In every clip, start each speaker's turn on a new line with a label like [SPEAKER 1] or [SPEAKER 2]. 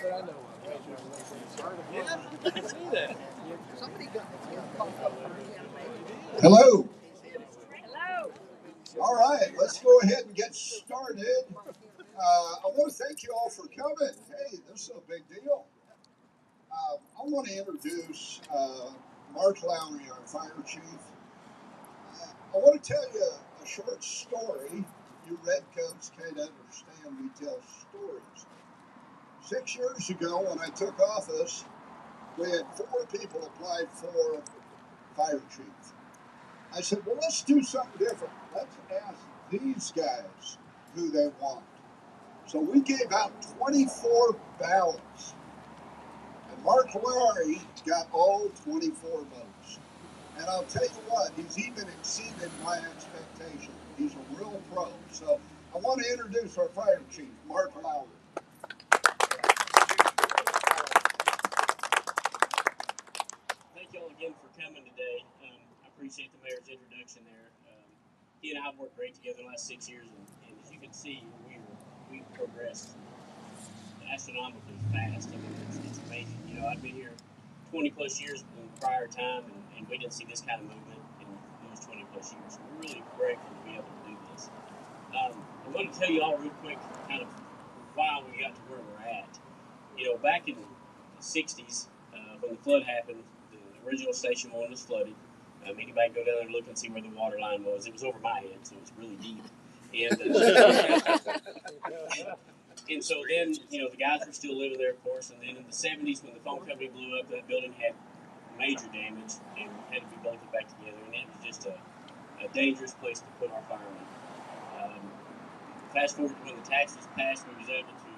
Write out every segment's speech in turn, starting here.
[SPEAKER 1] Hello. Hello. All right, let's go ahead and get started. I want to thank you all for coming. Hey, this is a big deal. I want to introduce Mark Lowry, our fire chief. I want to tell you a short story. You redcoats can't understand we tell stories. 6 years ago, when I took office, we had 4 people apply for fire chief. I said, well, let's do something different. Let's ask these guys who they want. So we gave out 24 ballots. And Mark Lowry got all 24 votes. And I'll tell you what, he's even exceeded my expectation. He's a real pro. So I want to introduce our fire chief, Mark Lowry.
[SPEAKER 2] Thank you all again for coming today. I appreciate the mayor's introduction there. He and I have worked great together the last 6 years, and as you can see, we've progressed astronomically fast. I mean, it's amazing. You know, I've been here 20 plus years in prior time, and we didn't see this kind of movement in those 20 plus years. So we're really grateful to be able to do this. I'm going to tell you all real quick kind of why we got to where we're at. You know, back in the 60s, when the flood happened, the original station 1 was flooded. Anybody go down there and look and see where the water line was? It was over my head, so it's really deep. And so then, you know, the guys were still living there, of course. And then in the 70s, when the phone company blew up, that building had major damage and had to be bolted back together. And it was just a dangerous place to put our firemen. Fast forward to when the tax was passed, we was able to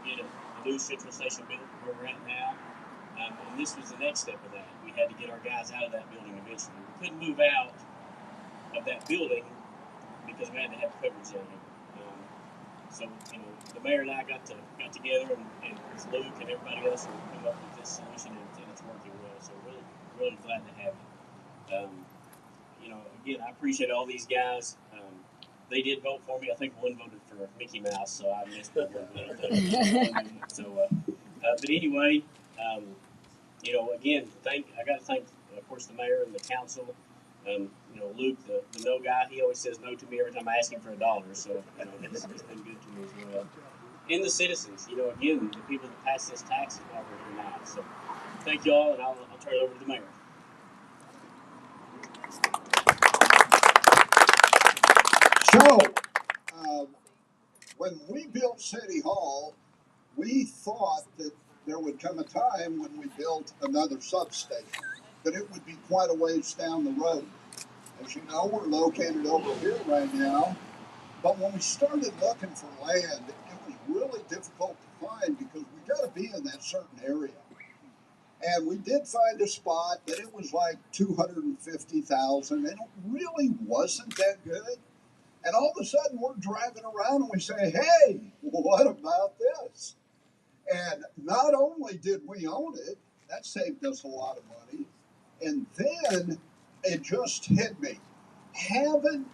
[SPEAKER 2] get a new central station built where we're at now. And this was the next step of that. We had to get our guys out of that building eventually. We couldn't move out of that building because we had to have coverage zoning. So, you know, the mayor and I got together and with Luke and everybody else and come up with this solution, and it's working well. So really glad to have it. You know, again, I appreciate all these guys. They did vote for me. I think one voted for Mickey Mouse, so I missed the one vote. So, but anyway, you know, again, I got to thank, of course, the mayor and the council. You know, Luke, the no guy, he always says no to me every time I ask him for $1. So, you know, it's been good to me as well. And the citizens, you know, again, the people that pass this tax is why we're here now. So, thank you all, and I'll turn it over to the mayor.
[SPEAKER 1] So, when we built City Hall, we thought that there would come a time when we built another substation, that it would be quite a ways down the road. As you know, we're located over here right now, but when we started looking for land, it was really difficult to find because we got to be in that certain area. And we did find a spot, but it was like $250,000, and it really wasn't that good. And all of a sudden, we're driving around and we say, hey, what about this? And not only did we own it, that saved us a lot of money. And then it just hit me. Having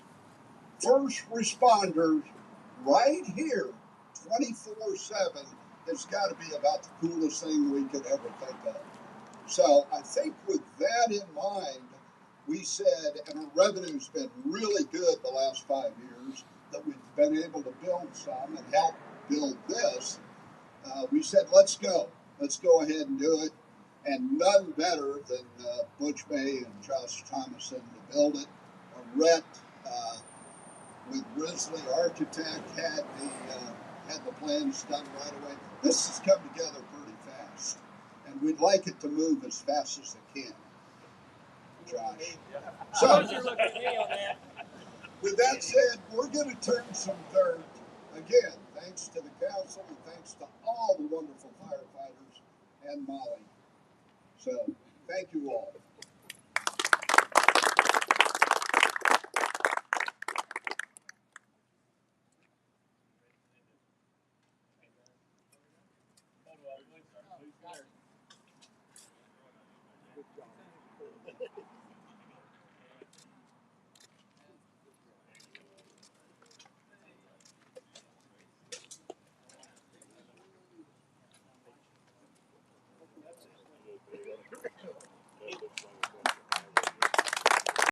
[SPEAKER 1] first responders right here 24/7 has got to be about the coolest thing we could ever think of. So I think with that in mind, we said, and our revenue's been really good the last 5 years, that we've been able to build some and help build this. We said, let's go. Let's go ahead and do it. And none better than Butch May and Josh Thomason to build it. Rhett, with Risley Architect, had the plans done right away. This has come together pretty fast. And we'd like it to move as fast as it can. Josh. So, with that said, we're going to turn some dirt. Again, thanks to the council and thanks to all the wonderful firefighters and Molly. So, thank you all.